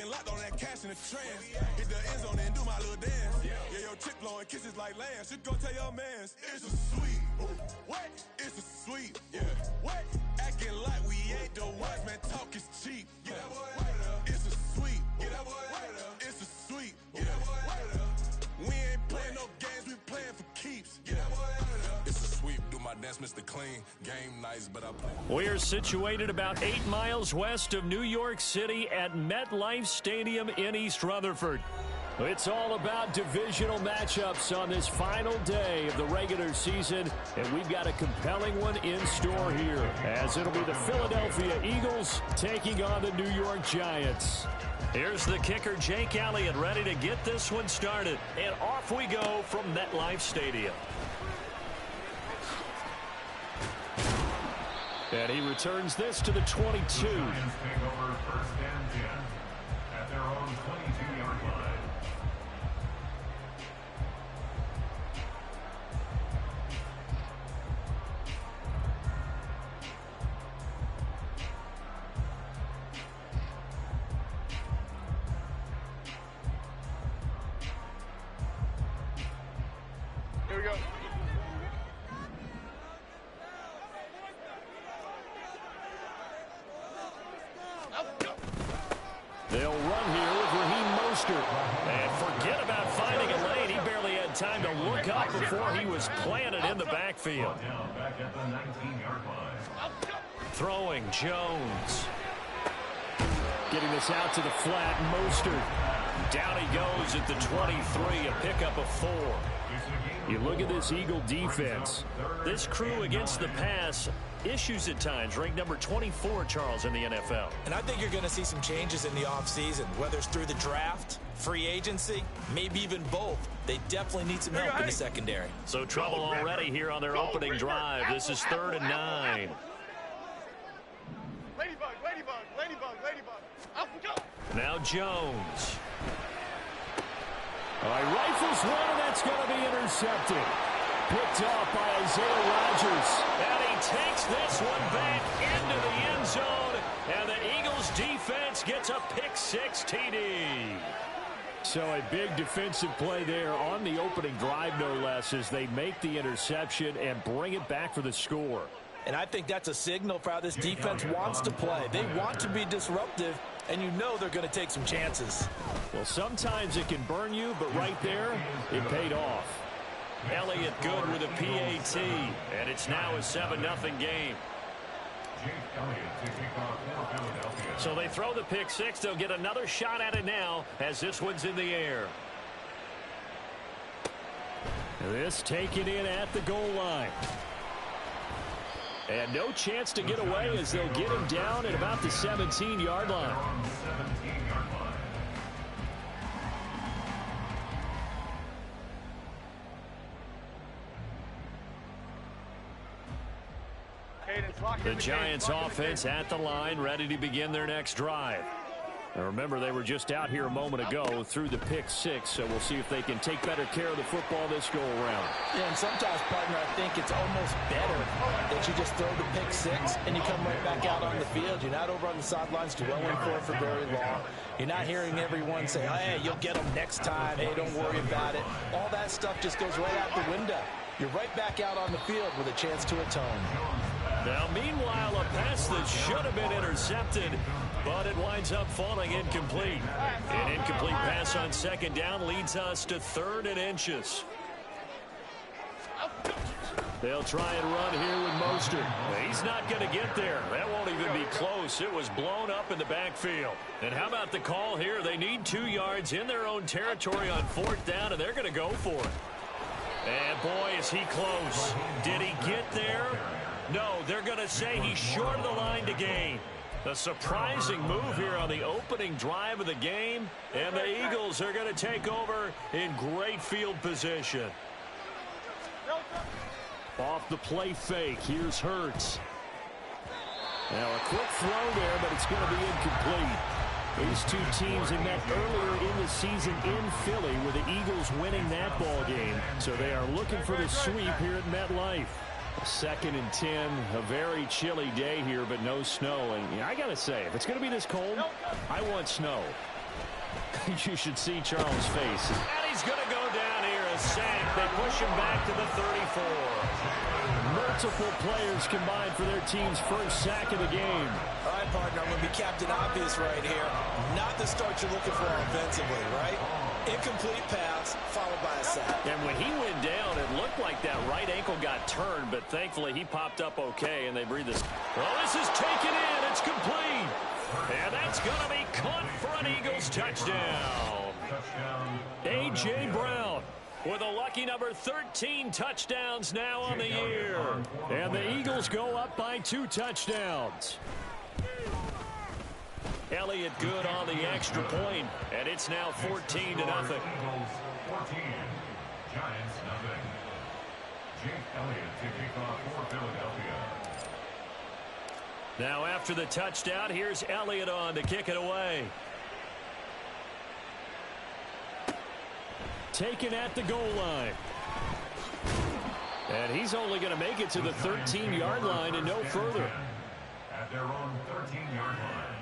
locked on that cash in the trance. Hit the end zone and do my little dance. Yeah, your chick blowing kisses like lambs. You go tell your mans, it's a sweet. What? It's a sweet. Yeah. What? Acting like we ain't the ones, man. Talk is cheap. Get that boy right up. It's a sweet. Get that boy right up. It's a sweet. Get that boy right up. We ain't playing no games, we playing for keeps. Get that boy right up. It's a sweep. Do my dance, Mr. Clean. Game nice, but I play. We're situated about 8 miles west of New York City at MetLife Stadium in East Rutherford. It's all about divisional matchups on this final day of the regular season, and we've got a compelling one in store here, as it'll be the Philadelphia Eagles taking on the New York Giants. Here's the kicker, Jake Elliott, ready to get this one started. And off we go from MetLife Stadium. And he returns this to the 22. Giants take over first and 10 at their own 22-yard line. Here we go. They'll run here with Raheem Mostert. And forget about finding a lane. He barely had time to look up before he was planted in the backfield. Back at the 19-yard line. Throwing Jones. Getting this out to the flat, Mostert. Down he goes at the 23, a pickup of 4. You look at this Eagle defense. This crew against the pass, issues at times, ranked number 24, Charles, in the NFL. And I think you're going to see some changes in the offseason, whether it's through the draft, free agency, maybe even both. They definitely need some help in the secondary. So trouble already here on their opening drive. This is 3rd and 9. Ladybug, ladybug, ladybug, ladybug. Up we go. Now Jones. All right, rifles one, and that's going to be intercepted. Picked off by Isaiah Rodgers. And he takes this one back into the end zone. And the Eagles defense gets a pick-6 TD. So a big defensive play there on the opening drive, no less, as they make the interception and bring it back for the score. And I think that's a signal for how this defense wants to play. They want to be disruptive, and you know they're going to take some chances. Well, sometimes it can burn you, but right there, it paid off. Elliott good with a PAT, and it's now a 7-0 game. So they throw the pick-6. They'll get another shot at it now as this one's in the air. This taken in at the goal line. And no chance to get away as they'll get him down at about the 17-yard line. The Giants offense at the line, ready to begin their next drive. Now remember, they were just out here a moment ago through the pick-6, so we'll see if they can take better care of the football this go-around. Yeah, and sometimes, partner, I think it's almost better that you just throw the pick-6 and you come right back out on the field. You're not over on the sidelines dwelling for very long. You're not hearing everyone say, oh, hey, you'll get them next time. Hey, don't worry about it. All that stuff just goes right out the window. You're right back out on the field with a chance to atone. Now, meanwhile, a pass that should have been intercepted, but it winds up falling incomplete. An incomplete pass on 2nd down leads us to 3rd and inches. They'll try and run here with Mostert. He's not going to get there. That won't even be close. It was blown up in the backfield. And how about the call here? They need 2 yards in their own territory on 4th down, and they're going to go for it. And, boy, is he close. Did he get there? No, they're going to say he's short of the line to gain. A surprising move here on the opening drive of the game, and the Eagles are going to take over in great field position. Off the play fake, here's Hurts. Now a quick throw there, but it's going to be incomplete. These two teams had met earlier in the season in Philly with the Eagles winning that ball game. So they are looking for the sweep here at MetLife. 2nd and 10, a very chilly day here, but no snow. And I got to say, if it's going to be this cold, I want snow. You should see Charles' face. And he's going to go down here, a sack. They push him back to the 34. Multiple players combined for their team's first sack of the game. All right, partner, I'm going to be Captain Obvious right here. Not the start you're looking for offensively, right? Incomplete pass, followed by a sack. And when he went down, it looked like that right ankle got turned, but thankfully he popped up okay, and they breathed this. Well, this is taken in. It's complete. And that's going to be caught for an Eagles touchdown. A.J. Brown with a lucky number 13 touchdowns now on the year. And the Eagles go up by 2 touchdowns. Elliott good on the extra point, and it's now 14-0. Eagles 14, Giants nothing. Jake Elliott to kick off for Philadelphia. Now after the touchdown, here's Elliott on to kick it away. Taken at the goal line. And he's only going to make it to the 13-yard line and no further. At their own 13-yard line.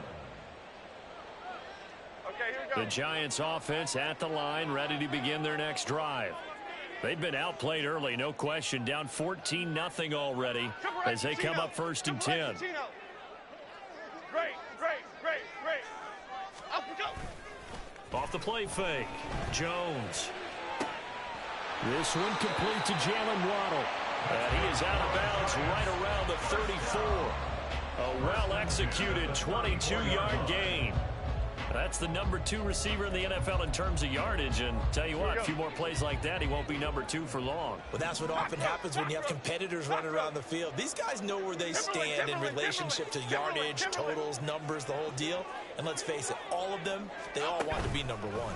Okay, here we go. The Giants offense at the line, ready to begin their next drive. They've been outplayed early, no question. Down 14-0 already as they come up first and 10. Great. Up we go. Off the play fake. Jones. This one complete to Jalen Waddle. And he is out of bounds right around the 34. A well-executed 22-yard gain. That's the number 2 receiver in the NFL in terms of yardage. And tell you what, a few more plays like that, he won't be number 2 for long. Well, that's what often happens when you have competitors running around the field. These guys know where they stand in relationship to yardage, totals, numbers, the whole deal. And let's face it, all of them, they all want to be number 1.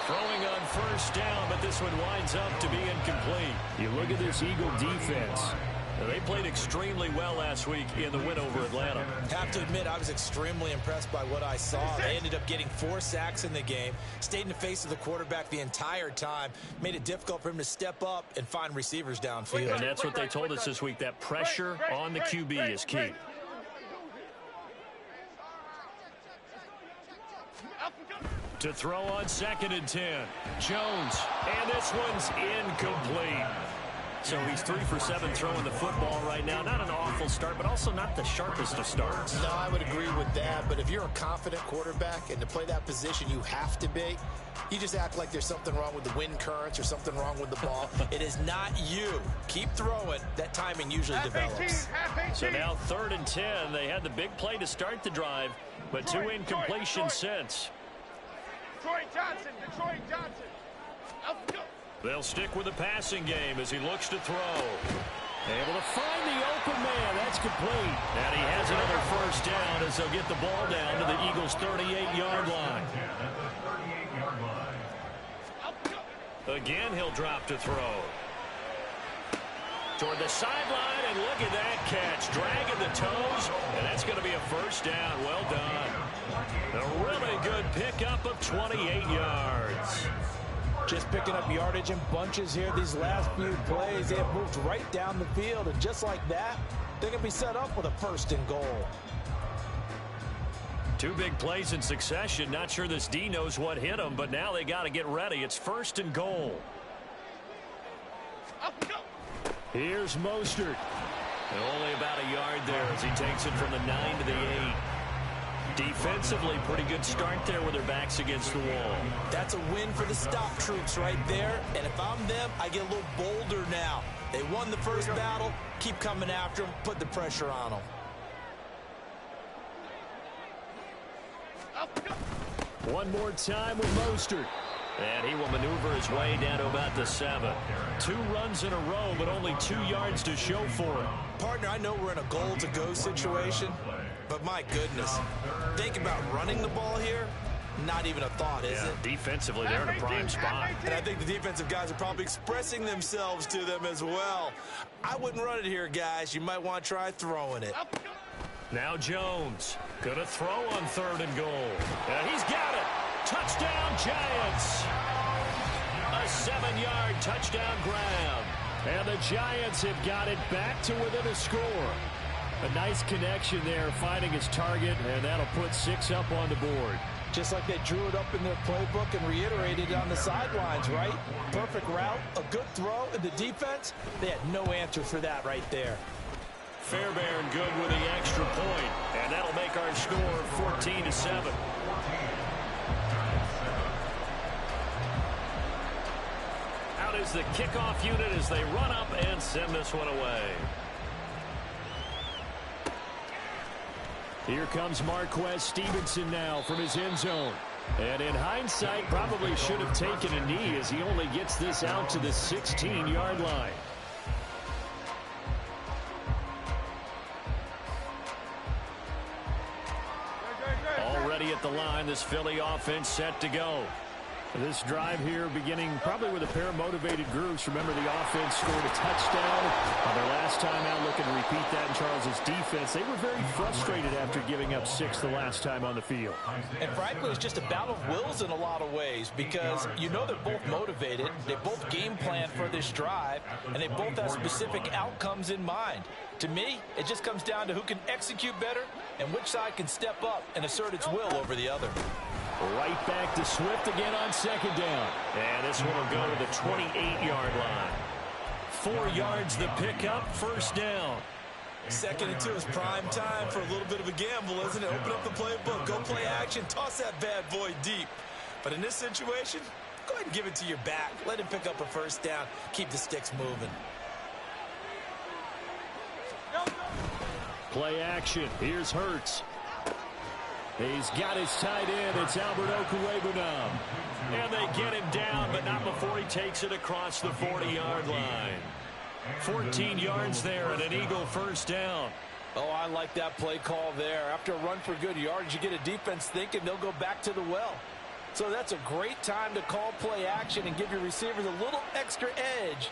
Throwing on first down, but this one winds up to be incomplete. You look at this Eagle defense. They played extremely well last week in the win over Atlanta. Have to admit, I was extremely impressed by what I saw. They ended up getting 4 sacks in the game, stayed in the face of the quarterback the entire time, made it difficult for him to step up and find receivers downfield. And that's what they told us this week, that pressure on the QB is key. To throw on 2nd and 10. Jones, and this one's incomplete. So he's 3 for 7 throwing the football right now. Not an awful start, but also not the sharpest of starts. No, I would agree with that. But if you're a confident quarterback and to play that position you have to be, you just act like there's something wrong with the wind currents or something wrong with the ball. It is not you. Keep throwing. That timing usually develops. So now 3rd and 10. They had the big play to start the drive, but 2 incompletions since. Detroit Johnson. Up we go. They'll stick with the passing game as he looks to throw. Able to find the open man. That's complete. And he has another first down as they'll get the ball down to the Eagles' 38-yard line. Again, he'll drop to throw. Toward the sideline, and look at that catch. Dragging the toes, and that's going to be a first down. Well done. A really good pickup of 28 yards. Just picking up yardage in bunches here. These last few plays, they have moved right down the field. And just like that, they're going to be set up with a 1st and goal. 2 big plays in succession. Not sure this D knows what hit him, but now they got to get ready. It's 1st and goal. Up we go. Here's Mostert. And only about a yard there as he takes it from the 9 to the 8. Defensively, pretty good start there with their backs against the wall. That's a win for the stop troops right there. And if I'm them, I get a little bolder now. They won the first battle. Keep coming after them. Put the pressure on them. One more time with Mostert. And he will maneuver his way down to about the 7. 2 runs in a row, but only 2 yards to show for it. Partner, I know we're in a goal-to-go situation, but my goodness, think about running the ball here. Not even a thought, is it? Defensively, they're in a prime spot. And I think the defensive guys are probably expressing themselves to them as well. I wouldn't run it here, guys. You might want to try throwing it. Now Jones, gonna throw on 3rd and goal. And he's got it. Touchdown, Giants. A 7-yard touchdown grab. And the Giants have got it back to within a score. A nice connection there, finding his target, and that'll put 6 up on the board. Just like they drew it up in their playbook and reiterated it on the sidelines, right? Perfect route, a good throw, and the defense, they had no answer for that right there. Fairbairn good with the extra point, and that'll make our score 14-7. Out is the kickoff unit as they run up and send this one away. Here comes Marquez Stevenson now from his end zone. And in hindsight, probably should have taken a knee as he only gets this out to the 16-yard line. Already at the line, this Philly offense set to go. This drive here beginning probably with a pair of motivated groups. Remember, the offense scored a touchdown on their last time out. Looking to repeat that in Charles's defense. They were very frustrated after giving up 6 the last time on the field. And frankly, it's just a battle of wills in a lot of ways because you know they're both motivated. They both game plan for this drive, and they both have specific outcomes in mind. To me, it just comes down to who can execute better and which side can step up and assert its will over the other. Right back to Swift again on second down. And this one will go to the 28-yard line. 4 yards the pickup, first down. Second and 2 is prime time for a little bit of a gamble, isn't it? Open up the playbook, go play action, toss that bad boy deep. But in this situation, go ahead and give it to your back. Let him pick up a first down. Keep the sticks moving. Play action. Here's Hurts. He's got his tight end. It's Albert Okwuegbunam. And they get him down, but not before he takes it across the 40-yard line. 14 yards there and an Eagle first down. Oh, I like that play call there. After a run for good yards, you get a defense thinking they'll go back to the well. So that's a great time to call play action and give your receivers a little extra edge.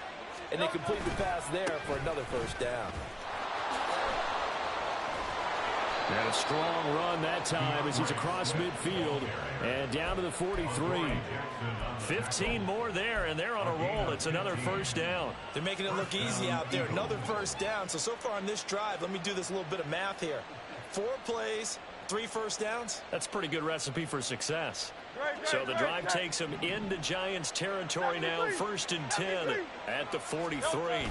And they complete the pass there for another first down. And a strong run that time as he's across midfield and down to the 43. 15 more there, and they're on a roll. It's another first down. They're making it look easy out there. Another first down. So far on this drive, let me do this little bit of math here. 4 plays, 3 first downs. That's a pretty good recipe for success. So the drive takes them into Giants territory now. 1st and 10 at the 43.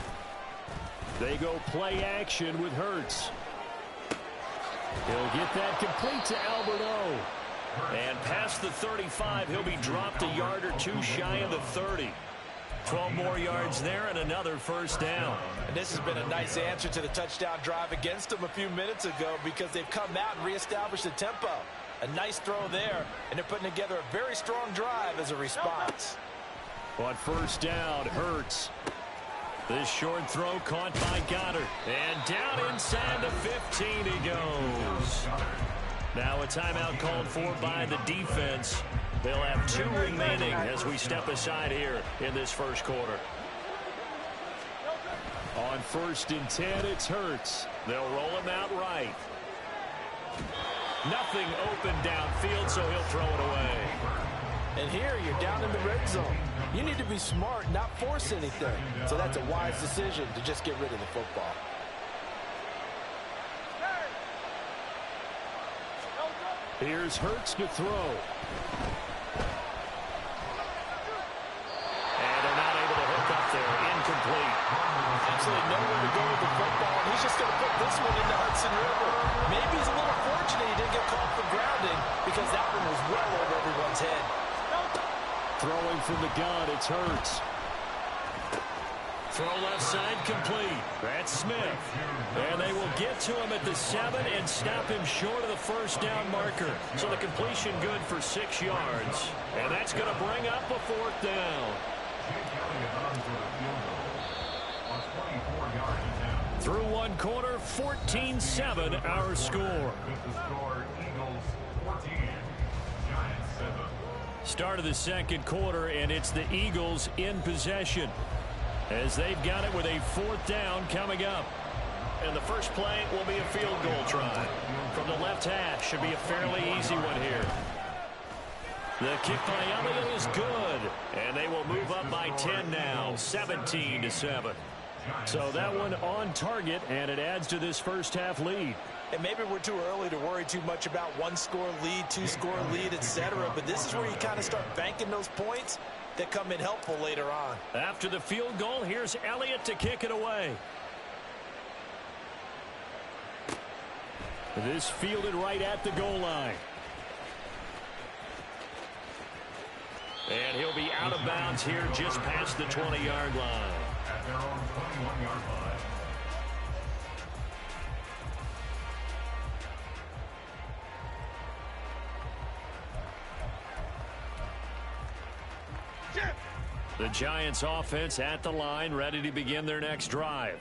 They go play action with Hurts. He'll get that complete to Albert O. And past the 35, he'll be dropped a yard or 2 shy of the 30. 12 more yards there and another first down. And this has been a nice answer to the touchdown drive against them a few minutes ago because they've come out and reestablished the tempo. A nice throw there, and they're putting together a very strong drive as a response. On first down, Hurts. This short throw caught by Goddard. And down inside the 15 he goes. Now a timeout called for by the defense. They'll have 2 remaining as we step aside here in this first quarter. On 1st and 10, it's Hurts. They'll roll him out right. Nothing open downfield, so he'll throw it away. And here you're down in the red zone. You need to be smart, not force anything. So that's a wise decision to just get rid of the football. Here's Hurts to throw. And they're not able to hook up there. Incomplete. Absolutely nowhere to go with the football. And he's just going to put this one into Hudson River. Maybe he's a little fortunate he didn't get caught for grounding because that one was well over everyone's head. Throwing from the gun, it's Hurts. Throw left side complete. That's Smith. And they will get to him at the 7 and stop him short of the first down marker. So the completion good for 6 yards. And that's going to bring up a 4th down. Through 1 quarter, 14-7 our score. Start of the second quarter, and it's the Eagles in possession as they've got it with a 4th down coming up. And the first play will be a field goal try from the left hash. Should be a fairly easy one here. The kick by Elliott is good, and they will move up by 10 now, 17-7. So that one on target, and it adds to this first half lead. And maybe we're too early to worry too much about one-score lead, two-score lead, etc. But this is where you kind of start banking those points that come in helpful later on. After the field goal, here's Elliott to kick it away. This fielded right at the goal line. And he'll be out of bounds here just past the 20-yard line. At their own 21-yard line. The Giants offense at the line, ready to begin their next drive.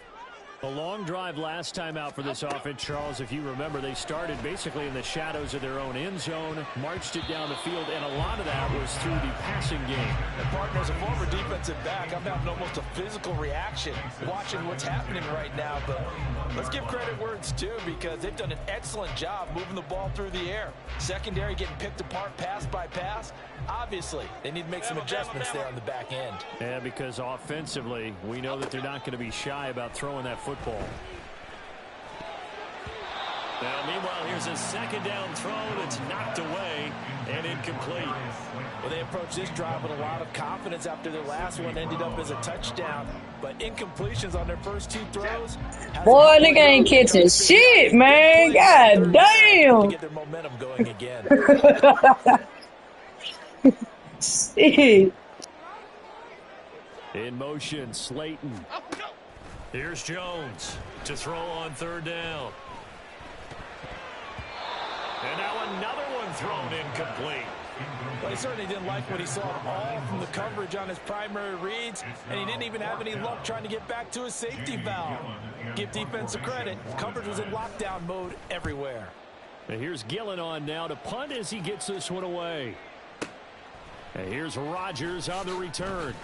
A long drive last time out for this offense, Charles. If you remember, they started basically in the shadows of their own end zone, marched it down the field, and a lot of that was through the passing game. And partner, as a former defensive back, I'm having almost a physical reaction watching what's happening right now. But let's give credit where it's due, because they've done an excellent job moving the ball through the air. Secondary getting picked apart pass by pass. Obviously, they need to make some adjustments there on the back end. Yeah, because offensively, we know that they're not going to be shy about throwing that football. Now, meanwhile, here's a second down throw that's knocked away and incomplete. Well, they approached this drive with a lot of confidence after their last one ended up as a touchdown. But incompletions on their first two throws. Boy, they ain't catching shit, man. God damn. To get their momentum going again. Shit. In motion, Slayton. Here's Jones to throw on third down. And now another one thrown incomplete. But he certainly didn't like what he saw all from the coverage on his primary reads, and he didn't even have any luck trying to get back to his safety valve. Give defense a credit. Coverage was in lockdown mode everywhere. And here's Gillen on now to punt as he gets this one away. And here's Rodgers on the return.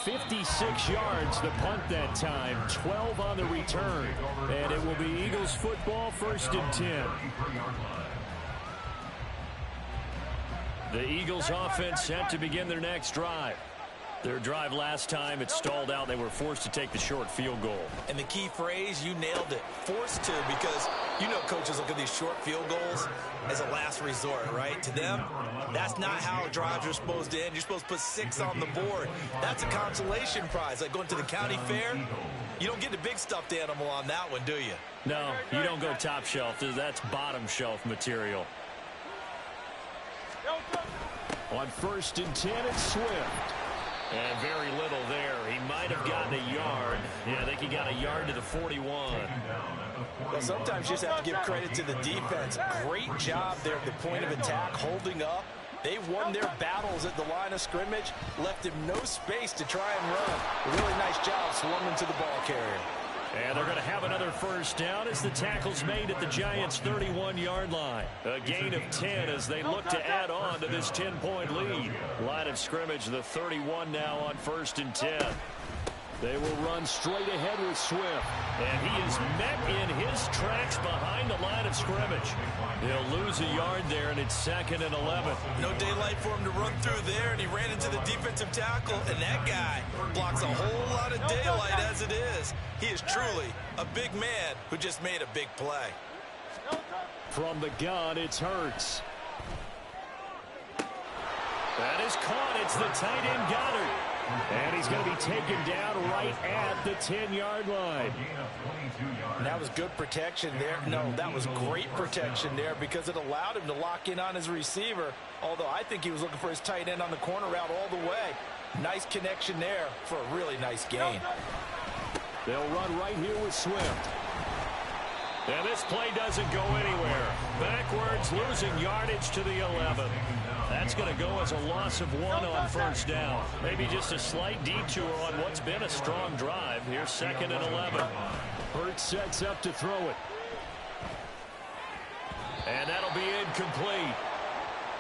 56 yards the punt that time, 12 on the return. And it will be Eagles football, 1st and 10. The Eagles offense set to begin their next drive. Their drive last time, it stalled out. They were forced to take the short field goal. And the key phrase, you nailed it. Forced to, because you know coaches look at these short field goals as a last resort, right? To them, that's not how drives are supposed to end. You're supposed to put 6 on the board. That's a consolation prize, like going to the county fair. You don't get the big stuffed animal on that one, do you? No, you don't go top shelf. That's bottom shelf material. On 1st and 10, it's Swift. And very little there. He might have gotten a yard. Yeah, I think he got a yard to the 41. Well, sometimes you just have to give credit to the defense. Great job there at the point of attack, holding up. They won their battles at the line of scrimmage, left him no space to try and run. A really nice job swarming to the ball carrier. And they're going to have another first down as the tackle's made at the Giants' 31-yard line. A gain of 10 as they look to add on to this 10-point lead. Line of scrimmage, the 31 now on 1st and 10. They will run straight ahead with Swift. And he is met in his tracks behind the line of scrimmage. He'll lose a yard there, and it's 2nd and 11. No daylight for him to run through there, and he ran into the defensive tackle, and that guy blocks a whole lot of daylight as it is. He is truly a big man who just made a big play. From the gun, it's Hurts. That is caught. It's the tight end Goddard. And he's going to be taken down right at the 10-yard line. And that was good protection there. No, that was great protection there because it allowed him to lock in on his receiver, although I think he was looking for his tight end on the corner route all the way. Nice connection there for a really nice gain. They'll run right here with Swift. And this play doesn't go anywhere. Backwards, losing yardage to the 11. That's going to go as a loss of 1 on first down. Maybe just a slight detour on what's been a strong drive. Here's 2nd and 11. Hurts sets up to throw it. And that'll be incomplete.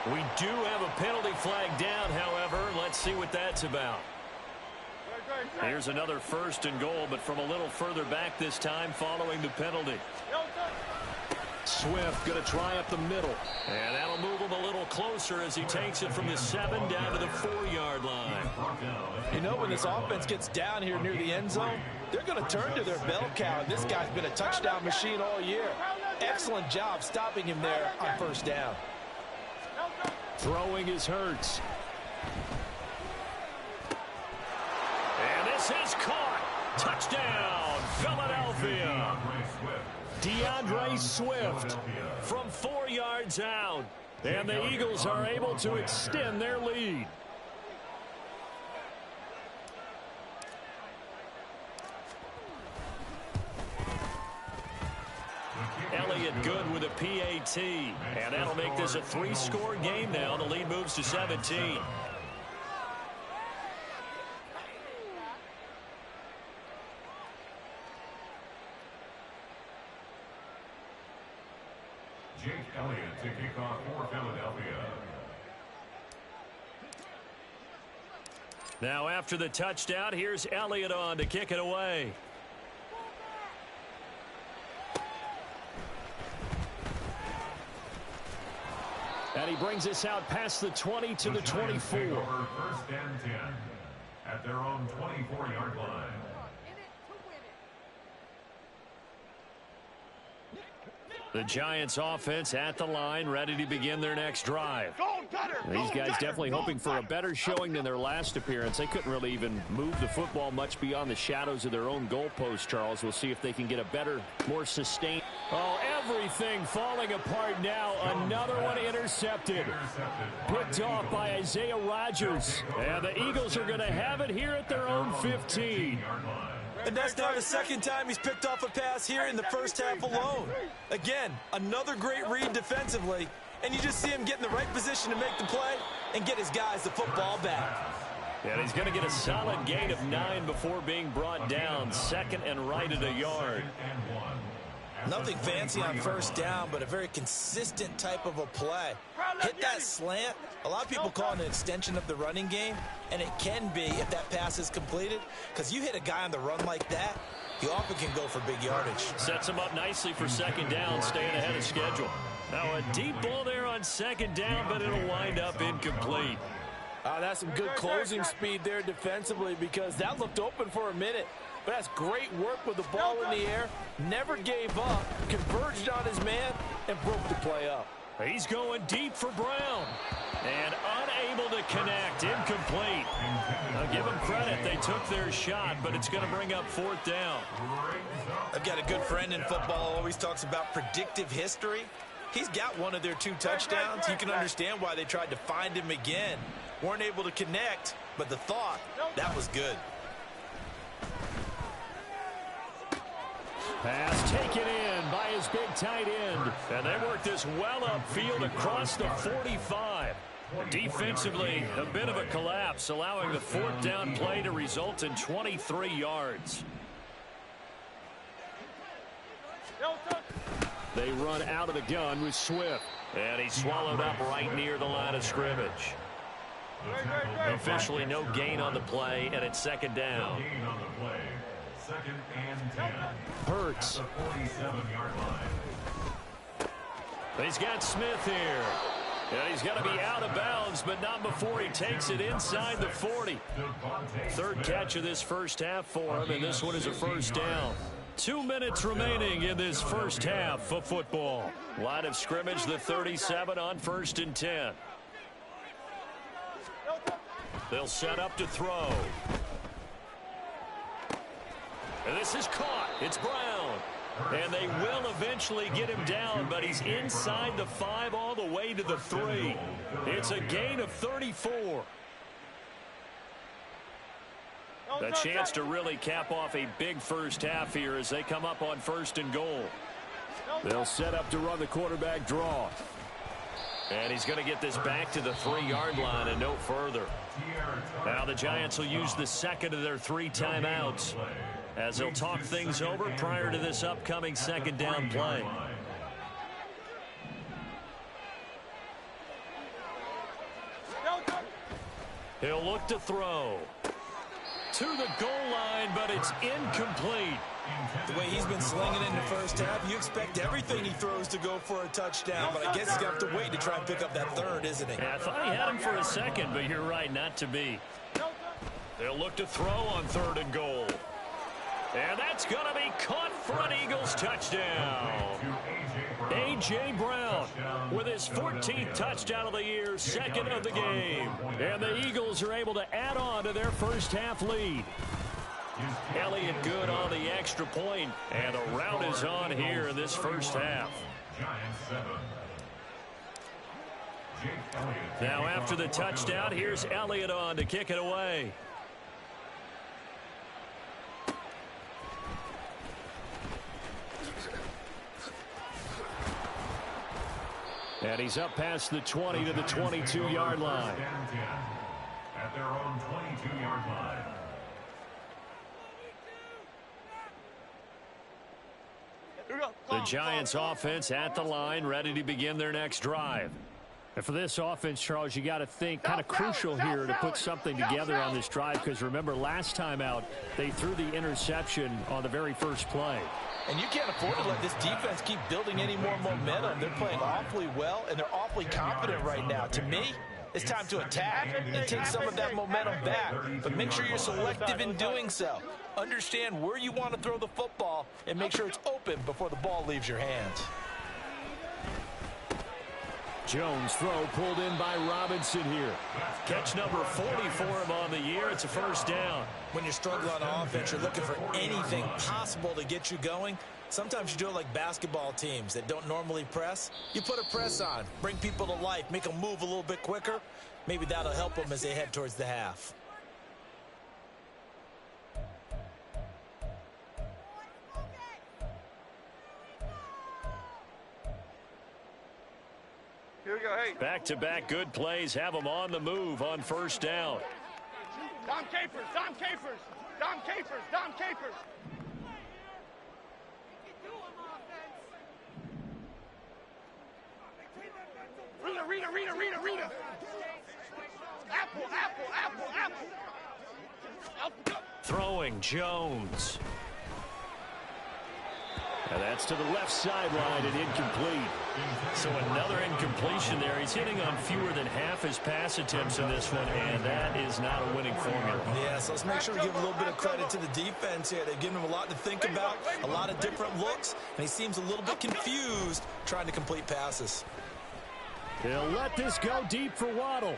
We do have a penalty flag down, however. Let's see what that's about. Here's another 1st and goal, but from a little further back this time following the penalty. Swift going to try up the middle. And that'll move him a little closer as he takes it from the 7 down to the 4-yard line. You know, when this offense gets down here near the end zone, they're going to turn to their bell cow. And this guy's been a touchdown machine all year. Excellent job stopping him there on first down. Throwing is Hurts. And this is caught. Touchdown, Philadelphia. DeAndre Swift from 4 yards out. And the Eagles are able to extend their lead. Elliott good with a PAT. And that'll make this a 3-score game now. The lead moves to 17. Jake Elliott to kick off for Philadelphia. Now after the touchdown, here's Elliott on to kick it away. And he brings us out past the 20 to the 24. First and 10 at their own 24-yard line. The Giants offense at the line, ready to begin their next drive. These guys definitely hoping for a better showing than their last appearance. They couldn't really even move the football much beyond the shadows of their own goalpost, Charles. We'll see if they can get a better, more sustained. Oh, everything falling apart now. Another one intercepted. Picked off by Isaiah Rodgers. And the Eagles are going to have it here at their own 15. And that's now the second time he's picked off a pass here in the first half alone. Again, another great read defensively, and you just see him get in the right position to make the play and get his guys the football back. And he's going to get a solid gain of 9 before being brought down. Second and right at a yard. Nothing fancy on first down, but a very consistent type of a play. Hit that slant. A lot of people call it an extension of the running game, and it can be if that pass is completed, because you hit a guy on the run like that, he often can go for big yardage. Sets him up nicely for second down, staying ahead of schedule. Now a deep ball there on second down, but it'll wind up incomplete. That's some good closing speed there defensively, because that looked open for a minute. But that's great work with the ball in the air. Never gave up, converged on his man, and broke the play up. He's going deep for Brown. And unable to connect. Incomplete. I'll give them credit. They took their shot, but it's going to bring up fourth down. I've got a good friend in football who always talks about predictive history. He's got one of their 2 touchdowns. You can understand why they tried to find him again. Weren't able to connect, but the thought, that was good. Pass taken in by his big tight end. And they work this well upfield across the 45. Defensively, a bit of a collapse, allowing the fourth down play to result in 23 yards. They run out of the gun with Swift. And he's swallowed up right near the line of scrimmage. Officially no gain on the play, and it's second down. Second and 10. Hurts. At the 47-yard line. He's got Smith here. And he's going to be out of bounds, but not before he takes it inside the 40. Third catch of this first half for him, and this one is a first down. 2 minutes remaining in this first half of football. Line of scrimmage, the 37 on first and 10. They'll set up to throw. And this is caught. It's Brown. And they will eventually get him down, but he's inside the 5 all the way to the 3. It's a gain of 34. A chance to really cap off a big first half here as they come up on first and goal. They'll set up to run the quarterback draw. And he's going to get this back to the 3-yard line and no further. Now the Giants will use the second of their 3 timeouts as they'll talk things over prior to this upcoming second down play. He'll look to throw. To the goal line, but it's incomplete. The way he's been slinging in the first half, you expect everything he throws to go for a touchdown, but I guess he's going to have to wait to try and pick up that third, isn't he? Yeah, I thought he had him for a second, but you're right, not to be. They'll look to throw on 3rd and goal. And that's going to be caught for an Eagles touchdown. A.J. Brown with his 14th touchdown of the year, 2nd of the game. And the Eagles are able to add on to their first half lead. Elliott good on the extra point, and the rout is on here in this first half. Now after the touchdown, here's Elliott on to kick it away. And he's up past the 20 to the 22-yard line. At their own 22-yard line. The Giants offense at the line, ready to begin their next drive. And for this offense, Charles, you got to think kind of crucial here to put something together on this drive, because remember last time out they threw the interception on the very first play. And you can't afford to let this defense keep building any more momentum. They're playing awfully well, and they're awfully confident right now. To me, it's time to attack and take some of that momentum back, but make sure you're selective in doing so. Understand where you want to throw the football and make sure it's open before the ball leaves your hands. Jones throw pulled in by Robinson here. Catch number 40 for him on the year. It's a first down. When you're struggling on offense, you're looking for anything possible to get you going. Sometimes you do it like basketball teams that don't normally press. You put a press on, bring people to life, make them move a little bit quicker. Maybe that'll help them as they head towards the half. Here we go, hey. Back-to-back good plays have them on the move on first down. Dom Capers, Dom Capers, Dom Capers, Dom Capers. Rita. Apple. Throwing Jones. And that's to the left sideline and incomplete. So another incompletion there. He's hitting on fewer than half his pass attempts in this one, and that is not a winning formula. Yeah, so let's make sure we give a little bit of credit to the defense here. They've given him a lot to think about, a lot of different looks, and he seems a little bit confused trying to complete passes. They'll let this go deep for Waddle.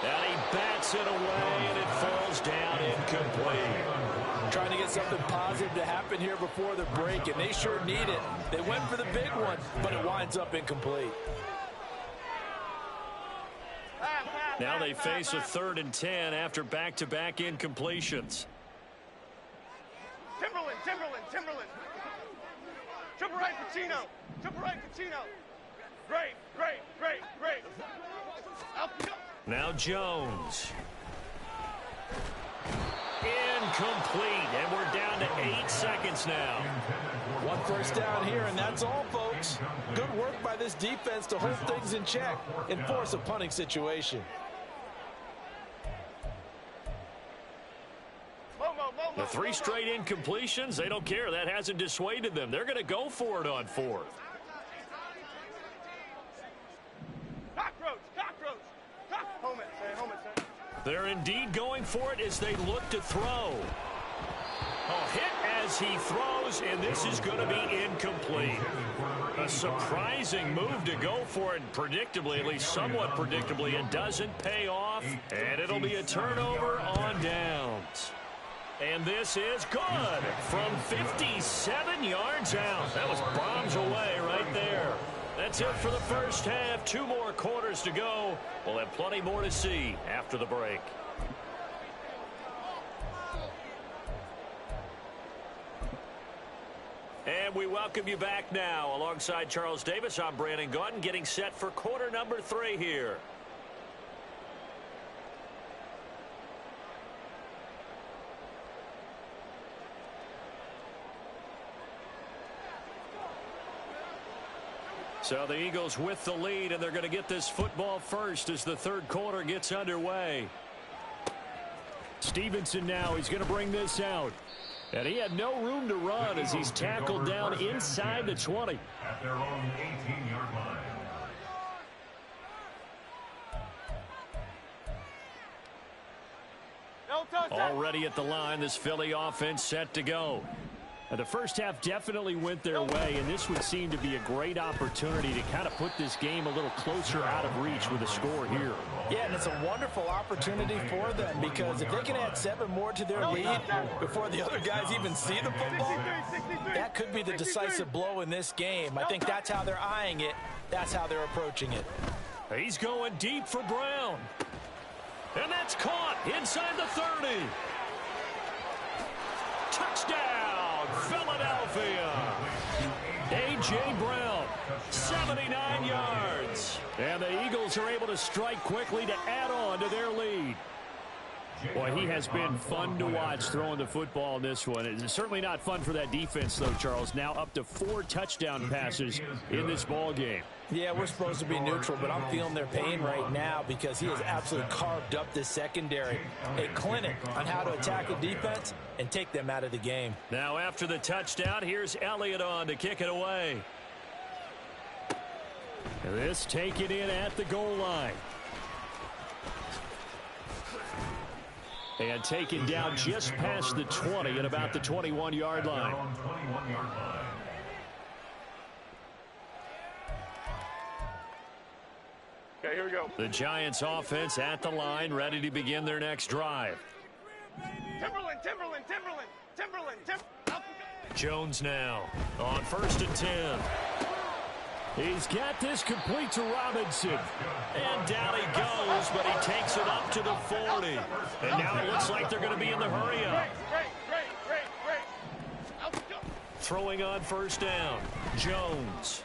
And he bats it away, and it falls down incomplete. Trying to get something positive to happen here before the break, and they sure need it. They went for the big one, but it winds up incomplete. Now they face a 3rd and 10 after back-to-back incompletions. Timberland. Triple right, Pacino. Great. Now Jones. Incomplete, and we're down to 8 seconds now. One first down here, and that's all, folks. Good work by this defense to hold things in check and force a punting situation. The 3 straight incompletions, they don't care. That hasn't dissuaded them. They're going to go for it on 4th. Cockroach. Home it, sir. They're indeed going for it as they look to throw. Hit as he throws, and this is going to be incomplete. A surprising move to go for it, predictably, at least somewhat predictably. It doesn't pay off, and it'll be a turnover on downs. And this is good from 57 yards out. That was bombs away right there. That's it for the first half. 2 more quarters to go. We'll have plenty more to see after the break. And we welcome you back now. Alongside Charles Davis, I'm Brandon Gaudin, getting set for quarter number 3 here. So the Eagles with the lead, and they're going to get this football first as the 3rd quarter gets underway. Stevenson now, he's going to bring this out. And he had no room to run as he's tackled down inside the 20. At their own 18-yard line. Already at the line, this Philly offense set to go. The first half definitely went their way, and this would seem to be a great opportunity to kind of put this game a little closer out of reach with a score here. Yeah, and it's a wonderful opportunity for them because if they can add 7 more to their lead before the other guys even see the football, that could be the decisive blow in this game. I think that's how they're eyeing it. That's how they're approaching it. He's going deep for Brown. And that's caught inside the 30. Touchdown, Philadelphia. A.J. Brown, 79 yards. And the Eagles are able to strike quickly to add on to their lead. Boy, he has been fun to watch throwing the football in this one. It's certainly not fun for that defense, though, Charles. Now up to 4 touchdown passes in this ball game. Yeah, we're supposed to be neutral, but I'm feeling their pain right now because he has absolutely carved up this secondary. A clinic on how to attack a defense and take them out of the game. Now after the touchdown, here's Elliott on to kick it away. This taken in at the goal line. And taken down just past the 20 at about the 21-yard line. Okay, here we go. The Giants offense at the line, ready to begin their next drive. Timberland. Jones now on 1st and 10. He's got this complete to Robinson. And down he goes, but he takes it up to the 40. And now it looks like they're going to be in the hurry up. Throwing on 1st down. Jones.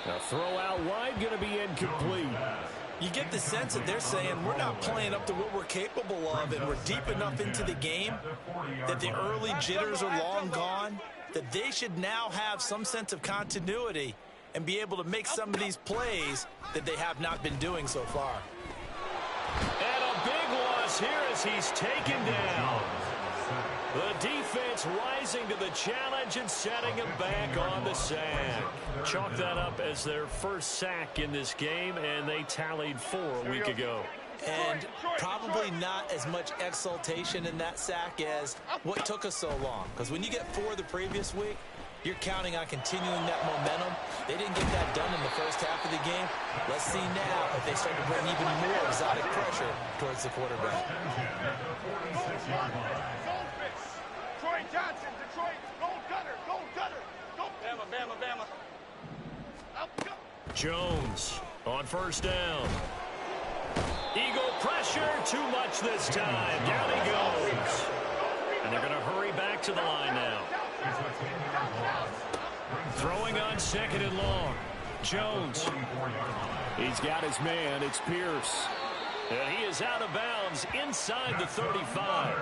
A throw out wide, going to be incomplete. You get the sense that they're saying we're not playing up to what we're capable of, and we're deep enough into the game that the early jitters are long gone, that they should now have some sense of continuity and be able to make some of these plays that they have not been doing so far. And a big loss here as he's taken down. The defense rising to the challenge and setting him back on the sack. Chalk that up as their first sack in this game, and they tallied 4 a week ago. And probably not as much exultation in that sack as what took us so long. Because when you get 4 the previous week, you're counting on continuing that momentum. They didn't get that done in the first half of the game. Let's see now if they start to bring even more exotic pressure towards the quarterback. Troy Johnson, Detroit, gold gutter, go. Bama. Up, go. Jones on 1st down. Eagle pressure, too much this time. Down he goes. And they're going to hurry back to the line now. Throwing on 2nd and long. Jones. He's got his man. It's Pierce. And he is out of bounds inside the 35.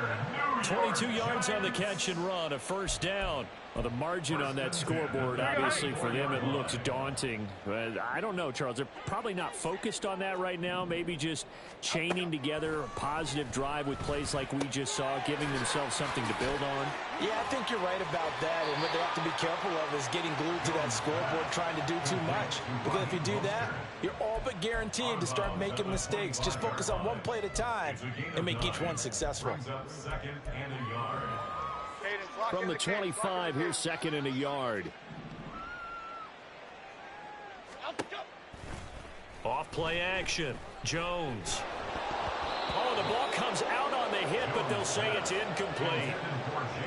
22 yards on the catch and run. A 1st down. Well, the margin on that scoreboard, obviously, for them, it looks daunting. But I don't know, Charles. They're probably not focused on that right now. Maybe just chaining together a positive drive with plays like we just saw, giving themselves something to build on. Yeah, I think you're right about that. And what they have to be careful of is getting glued to that scoreboard trying to do too much. Because if you do that, you're all but guaranteed to start making mistakes. Just focus on one play at a time and make each one successful. From the 25, here's 2nd and a yard. Off play action. Jones. Oh, the ball comes out on the hit, but they'll say it's incomplete.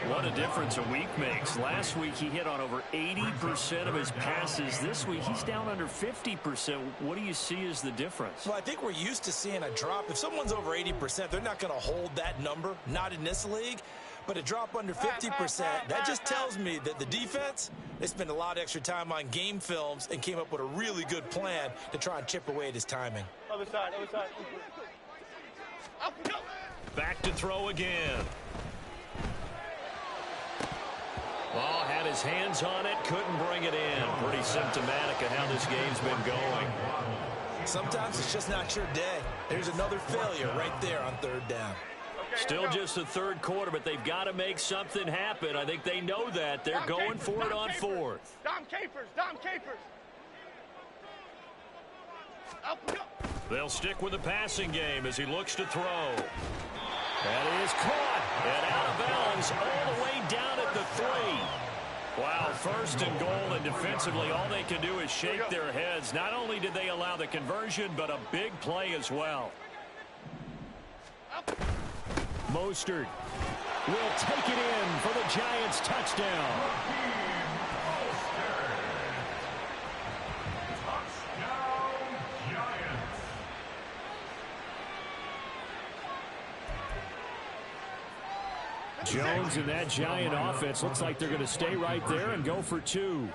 What a difference a week makes. Last week he hit on over 80% of his passes. This week he's down under 50%. What do you see as the difference? Well, I think we're used to seeing a drop. If someone's over 80%, they're not going to hold that number. Not in this league. But a drop under 50%, that just tells me that the defense, they spent a lot of extra time on game films and came up with a really good plan to try and chip away at his timing. Other side. Up, go. Back to throw again. Oh, had his hands on it, couldn't bring it in. Pretty symptomatic of how this game's been going. Sometimes it's just not your day. There's another failure right there on 3rd down. Still just the third quarter, but they've got to make something happen. I think they know that. They're going for it on fourth. Dom Capers. They'll stick with the passing game as he looks to throw. That is caught and out of bounds all the way down at the 3. Wow, first and goal, and defensively all they can do is shake their heads. Not only did they allow the conversion, but a big play as well. Mostert will take it in for the Giants touchdown. Jones and that Giant offense looks like they're going to stay right there and go for 2.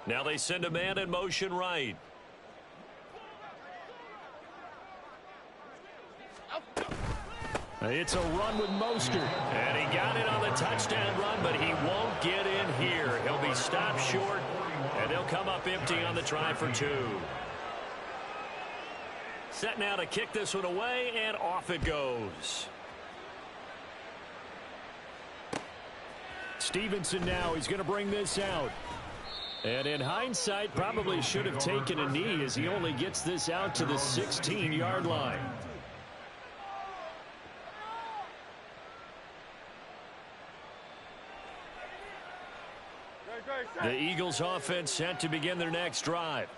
Now they send a man in motion right. It's a run with Mostert. And he got it on the touchdown run, but he won't get in here. He'll be stopped short, and they'll come up empty on the try for 2. Set now to kick this one away, and off it goes. Stevenson now, he's going to bring this out. And in hindsight, probably should have taken a knee as he only gets this out to the 16-yard line. The Eagles offense set to begin their next drive.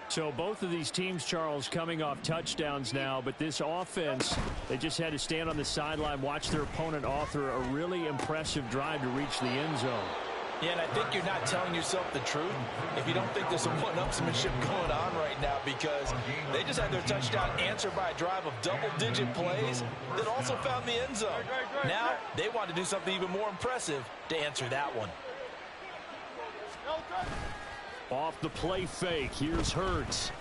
So both of these teams, Charles, coming off touchdowns now, but this offense, they just had to stand on the sideline, watch their opponent author a really impressive drive to reach the end zone. Yeah, and I think you're not telling yourself the truth if you don't think there's some one-upsmanship going on right now, because they just had their touchdown answered by a drive of double-digit plays that also found the end zone. Now they want to do something even more impressive to answer that one. Off the play fake, here's Hurts.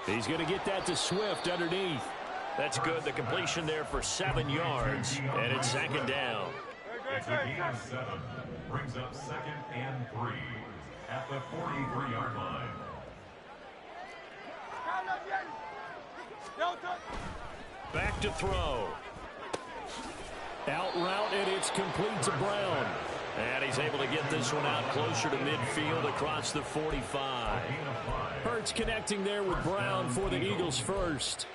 He's going to get that to Swift underneath. That's good. The completion there for 7 yards, and it's second down. It's a gain of 7. Brings up 2nd and 3 at the 43-yard line. Back to throw. Out route, and it's complete to Brown. And he's able to get this one out closer to midfield across the 45. Hurts connecting there with Brown for the Eagles first.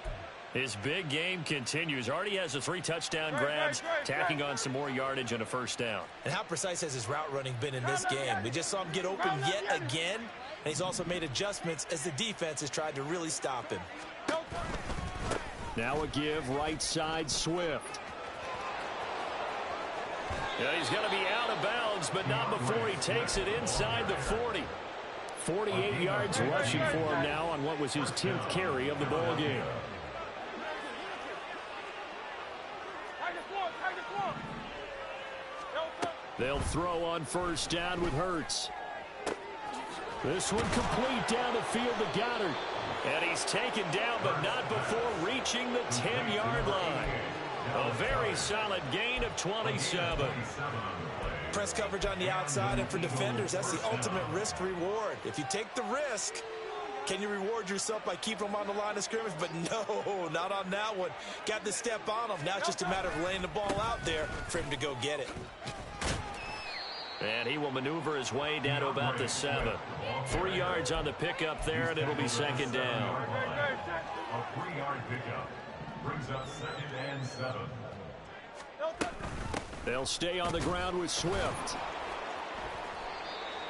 His big game continues. Already has the 3 touchdown grabs, tacking on some more yardage and a first down. And how precise has his route running been in this game? We just saw him get open yet again, and he's also made adjustments as the defense has tried to really stop him. Now a give right side Swift. Yeah, he's going to be out of bounds, but not before he takes it inside the 40. 48 yards rushing for him now on what was his 10th carry of the ball game. They'll throw on first down with Hurts. This one complete down the field to Goddard. And he's taken down, but not before reaching the 10-yard line. A very solid gain of 27. Press coverage on the outside, and for defenders, that's the ultimate risk reward. If you take the risk, can you reward yourself by keeping them on the line of scrimmage? But no, not on that one. Got the step on him. Now it's just a matter of laying the ball out there for him to go get it. And he will maneuver his way down to about the 7. 3 yards on the pickup there, and it'll be second down. A 3-yard pickup brings up 2nd and 7. They'll stay on the ground with Swift.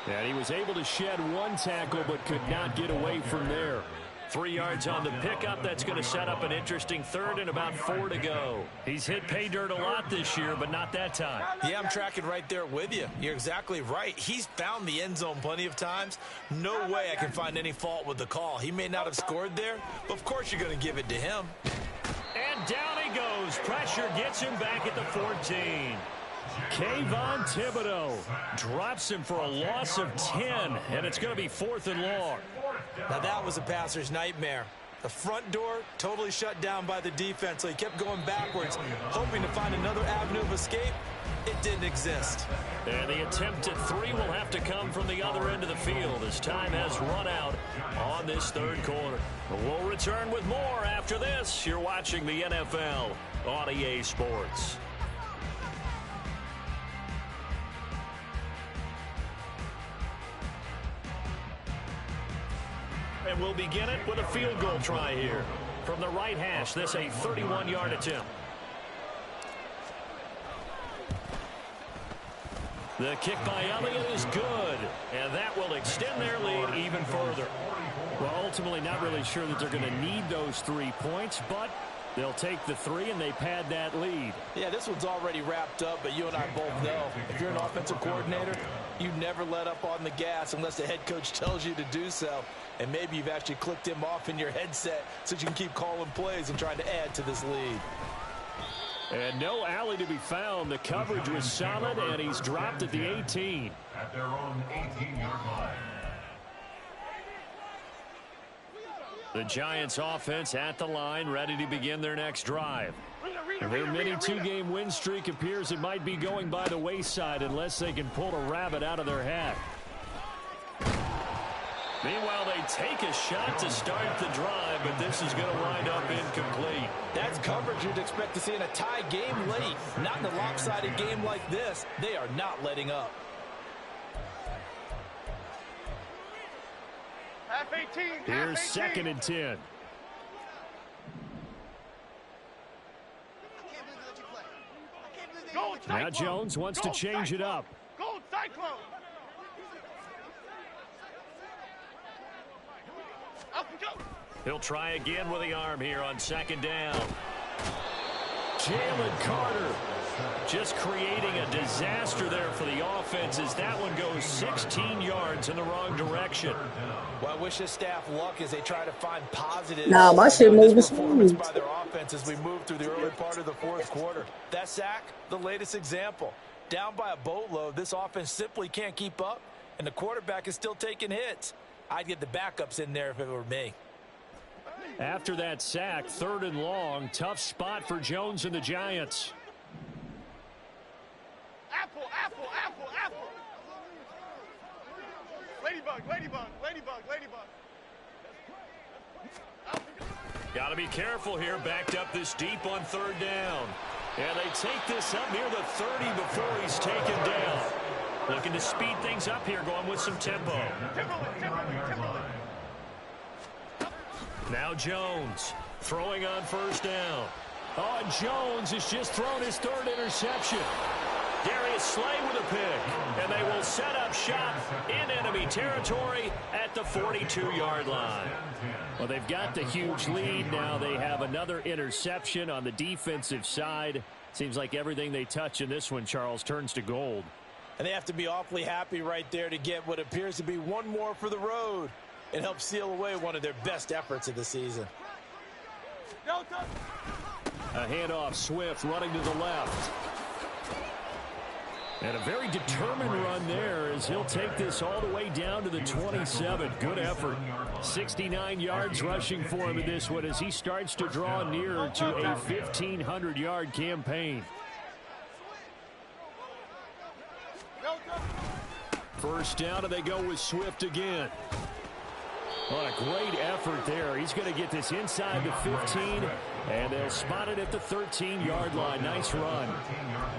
And he was able to shed 1 tackle, but could not get away from there. 3 yards on the pickup. That's going to set up an interesting 3rd and about 4 to go. He's hit pay dirt a lot this year, but not that time. Yeah, I'm tracking right there with you. You're exactly right. He's found the end zone plenty of times. No way I can find any fault with the call. He may not have scored there, but of course you're going to give it to him. And down he goes. Pressure gets him back at the 14. Kayvon Thibodeau drops him for a loss of 10, and it's going to be 4th and long. Now that was a passer's nightmare. The front door totally shut down by the defense, so he kept going backwards, hoping to find another avenue of escape. It didn't exist. And the attempt at three will have to come from the other end of the field as time has run out on this third quarter. We'll return with more after this. You're watching the NFL on EA Sports. And we'll begin it with a field goal try here. From the right hash, this a 31-yard attempt. The kick by Elliott is good, and that will extend their lead even further. Well, ultimately not really sure that they're going to need those 3 points, but they'll take the 3 and they pad that lead. Yeah, this one's already wrapped up, but you and I both know if you're an offensive coordinator, you never let up on the gas unless the head coach tells you to do so. And maybe you've actually clicked him off in your headset so you can keep calling plays and trying to add to this lead. And no alley to be found. The coverage was solid, and he's dropped at the 18. At their own 18-yard line. The Giants offense at the line, ready to begin their next drive. Their mini two-game win streak appears it might be going by the wayside unless they can pull a rabbit out of their hat. Meanwhile, they take a shot to start the drive, but this is going to wind up incomplete. That's coverage you'd expect to see in a tie game late. Not in a lopsided game like this. They are not letting up. Half 18. Here's 2nd and 10. Now Jones wants to change it up. Gold Cyclone. Up and go. He'll try again with the arm here on 2nd down. Jalen Carter just creating a disaster there for the offense as that one goes 16 yards in the wrong direction. Well, I wish this staff luck as they try to find positives. Nah, my shit moving performance smooth. by their offense as we move through the early part of the fourth quarter. That sack, the latest example. Down by a boatload, this offense simply can't keep up, and the quarterback is still taking hits. I'd get the backups in there if it were me. After that sack, 3rd and long, tough spot for Jones and the Giants. Apple, apple, apple, apple. Ladybug, ladybug, ladybug, ladybug. Got to be careful here, backed up this deep on 3rd down. And they take this up near the 30 before he's taken down. Looking to speed things up here, going with some tempo. Now Jones throwing on 1st down. Oh, and Jones has just thrown his 3rd interception. Darius Slay with a pick, and they will set up shop in enemy territory at the 42-yard line. Well, they've got the huge lead. Now they have another interception on the defensive side. Seems like everything they touch in this one, Charles, turns to gold. And they have to be awfully happy right there to get what appears to be one more for the road. It helps seal away one of their best efforts of the season. A handoff, Swift running to the left. And a very determined run there as he'll take this all the way down to the 27. Good effort. 69 yards rushing for him in this one as he starts to draw nearer to a 1,500-yard campaign. 1st down, and they go with Swift again. What a great effort there. He's going to get this inside the 15, and they'll spot it at the 13-yard line. Nice run.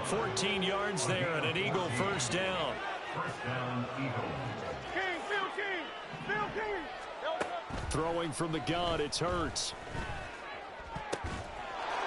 14 yards there, and an Eagle 1st down. First down, Eagles. King, Phil King, Phil King. Throwing from the gun, it's Hurts.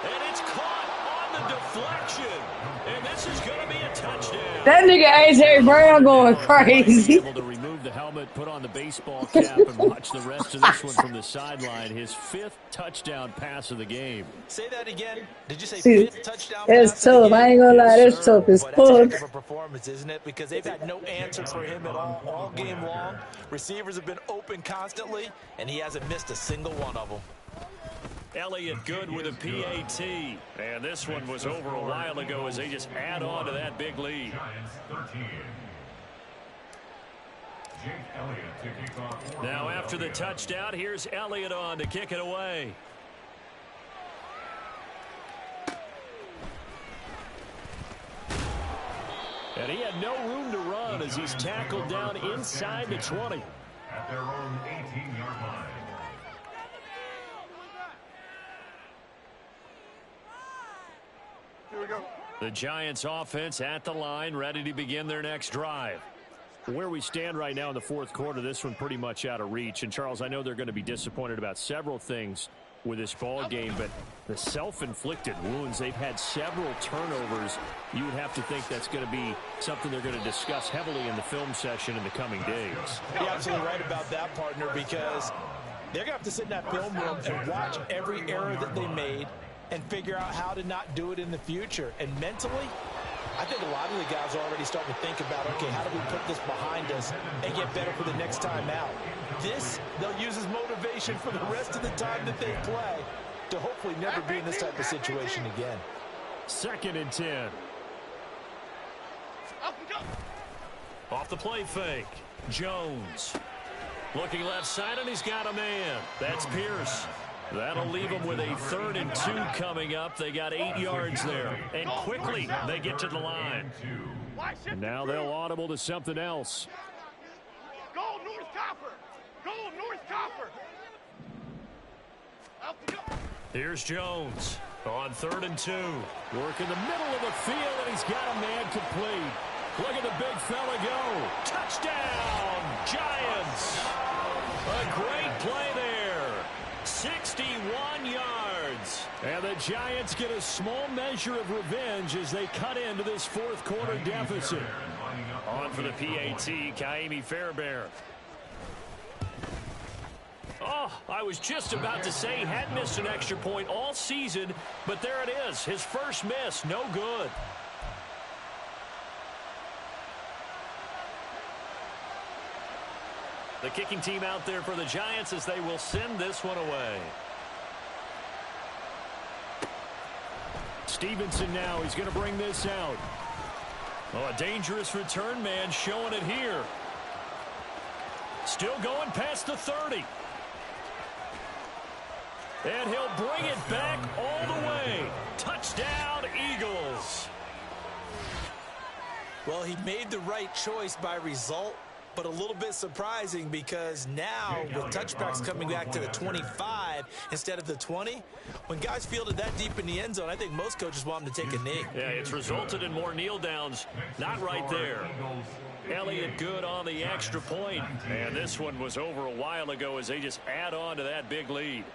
And it's caught on the deflection. And this is going to be a touchdown. That nigga AJ Brown going crazy. Able to remove the helmet, put on the baseball cap, and watch the rest of this one from the sideline. His 5th touchdown pass of the game. Say that again. Did you say See, 5th touchdown that's pass of the tough. game? I ain't gonna lie, that's tough as Boy, that's a heck fuck. of a performance, isn't it? Because they've had no answer for him at all game long. Receivers have been open constantly, and he hasn't missed a single one of them. Elliott good with a PAT. And this one was over a while ago as they just add on to that big lead. Giants 13. Now after the touchdown, here's Elliott on to kick it away. And he had no room to run as he's tackled down inside the 20. At their own 18-yard line. Here we go. The Giants offense at the line, ready to begin their next drive. Where we stand right now in the fourth quarter, this one pretty much out of reach. And, Charles, I know they're going to be disappointed about several things with this ball game, but the self-inflicted wounds, they've had several turnovers. You would have to think that's going to be something they're going to discuss heavily in the film session in the coming days. You're absolutely right about that, partner, because they're going to have to sit in that film room and watch every error that they made and figure out how to not do it in the future. And mentally, I think a lot of the guys are already starting to think about, okay, how do we put this behind us and get better for the next time out? This, they'll use as motivation for the rest of the time that they play to hopefully never be in this type of situation again. 2nd and 10. Off the play fake. Jones. Looking left side, and he's got a man. That's Pierce. That'll leave them with a 3rd and 2 coming up. They got 8 yards there. And quickly, they get to the line. And now they'll audible to something else. Go North Copper. Go North Copper. Here's Jones on 3rd and 2. Work in the middle of the field, and he's got a man complete. Look at the big fella go. Touchdown, Giants. A great play there. 61 yards. And the Giants get a small measure of revenge as they cut into this fourth quarter deficit. On for the PAT, Kaimi Fairbairn. Oh, I was just about to say he hadn't missed an extra point all season, but there it is. His first miss, no good. The kicking team out there for the Giants as they will send this one away. Stevenson now, he's going to bring this out. Oh, a dangerous return man showing it here. Still going past the 30. And he'll bring it back all the way. Touchdown, Eagles. Well, he made the right choice by result, but a little bit surprising because now with touchbacks coming back to the 25 instead of the 20, when guys fielded that deep in the end zone, I think most coaches want them to take a knee. Yeah, it's resulted in more kneel downs. Not right there. Elliott good on the extra point. And this one was over a while ago as they just add on to that big lead.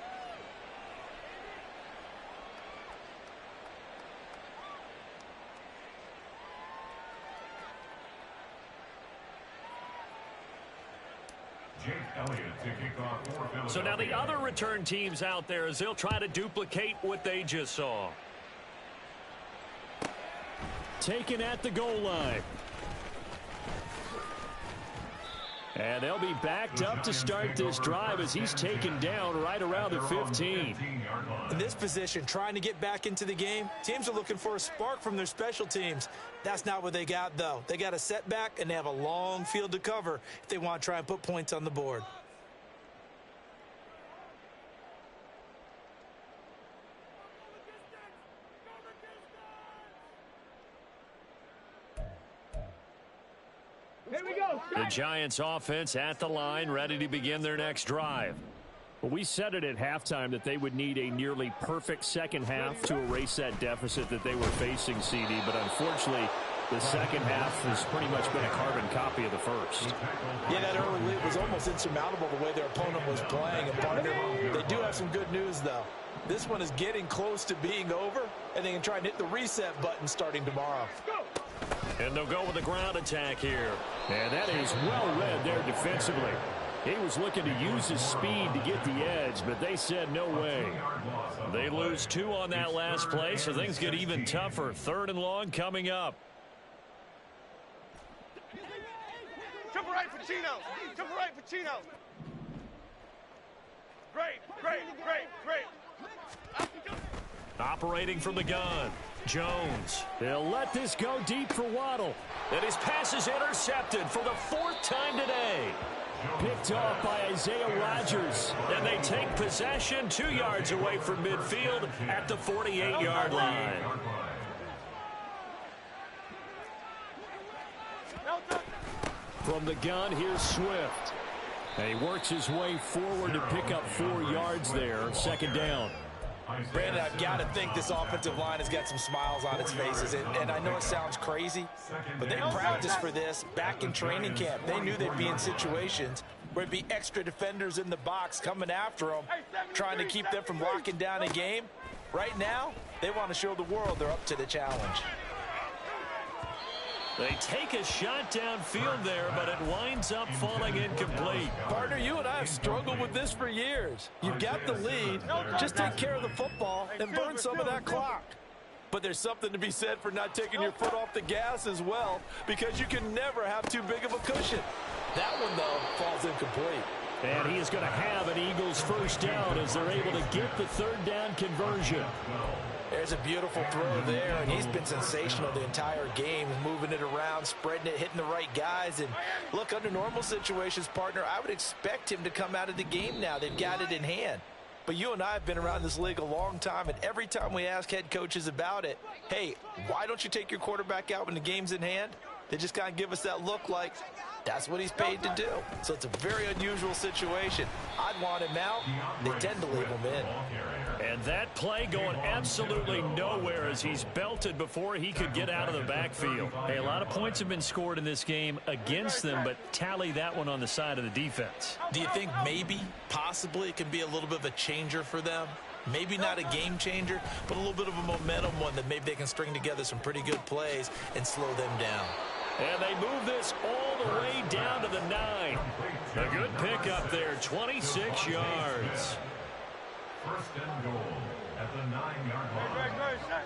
So now the other return teams out there as they'll try to duplicate what they just saw. Taken at the goal line. And they'll be backed up to start this drive as he's taken down right around the 15. In this position, trying to get back into the game, teams are looking for a spark from their special teams. That's not what they got, though. They got a setback, and they have a long field to cover if they want to try and put points on the board. Here we go. The Giants offense at the line, ready to begin their next drive. Well, we said it at halftime that they would need a nearly perfect second half to erase that deficit that they were facing, CD. But unfortunately, the second half has pretty much been a carbon copy of the first. Yeah, that early lead was almost insurmountable the way their opponent was playing. And partner, they do have some good news, though. This one is getting close to being over, and they can try and hit the reset button starting tomorrow. And they'll go with the ground attack here. And that is well read there defensively. He was looking to use his speed to get the edge, but they said no way. They lose 2 on that last play, so things get even tougher. 3rd and long coming up. Triple right for Chino. Triple right for Chino. Great, great, great, great. Operating from the gun. Jones. They'll let this go deep for Waddle. And his pass is intercepted for the 4th time today. Picked off by Isaiah Rodgers. And they take possession 2 yards away from midfield at the 48-yard line. From the gun, here's Swift. And he works his way forward to pick up 4 yards there. 2nd down. Brandon, I've got to think this offensive line has got some smiles on its faces. And I know it sounds crazy, but they practiced for this back in training camp. They knew they'd be in situations where there'd be extra defenders in the box coming after them, trying to keep them from locking down a game. Right now, they want to show the world they're up to the challenge. They take a shot downfield there, but it winds up falling incomplete. Partner, you and I have struggled with this for years. You've got the lead. Just take care of the football and burn some of that clock. But there's something to be said for not taking your foot off the gas as well, because you can never have too big of a cushion. That one, though, falls incomplete. And he is going to have an Eagles 1st down as they're able to get the 3rd down conversion. There's a beautiful throw there, and he's been sensational the entire game, moving it around, spreading it, hitting the right guys. And look, under normal situations, partner, I would expect him to come out of the game now. They've got it in hand. But you and I have been around this league a long time, and every time we ask head coaches about it, hey, why don't you take your quarterback out when the game's in hand? They just kind of give us that look like that's what he's paid to do. So it's a very unusual situation. I'd want him out. They tend to leave him in. And that play going absolutely nowhere as he's belted before he could get out of the backfield. Hey, a lot of points have been scored in this game against them, but tally that one on the side of the defense. Do you think maybe, possibly, it can be a little bit of a changer for them? Maybe not a game changer, but a little bit of a momentum one that maybe they can string together some pretty good plays and slow them down. And they move this all the way down to the 9. A good pickup there, 26 yards. 1st and goal at the 9-yard line.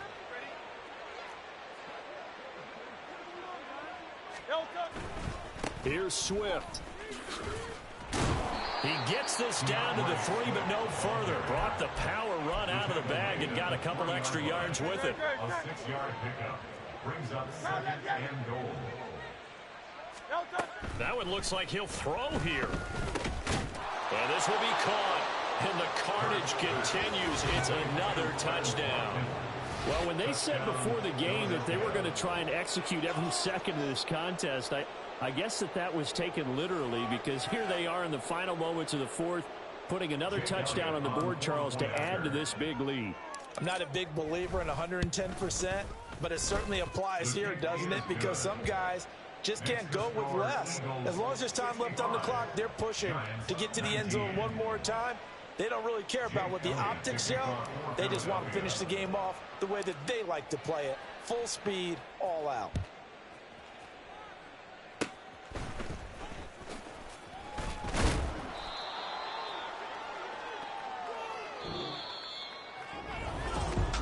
Here's Swift. He gets this down to the 3, but no further. Brought the power run out of the bag and got a couple extra yards with it. A 6-yard pickup brings up 2nd and goal. That one looks like he'll throw here. And this will be caught. And the carnage continues. It's another touchdown. Well, when they said before the game that they were going to try and execute every second of this contest, I guess that was taken literally, because here they are in the final moments of the 4th, putting another touchdown on the board, Charles, to add to this big lead. I'm not a big believer in 110%, but it certainly applies here, doesn't it? Because some guys just can't go with less. As long as there's time left on the clock, they're pushing to get to the end zone one more time. They don't really care about what the optics show. They just want to finish the game off the way that they like to play it. Full speed, all out.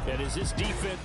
And as this defense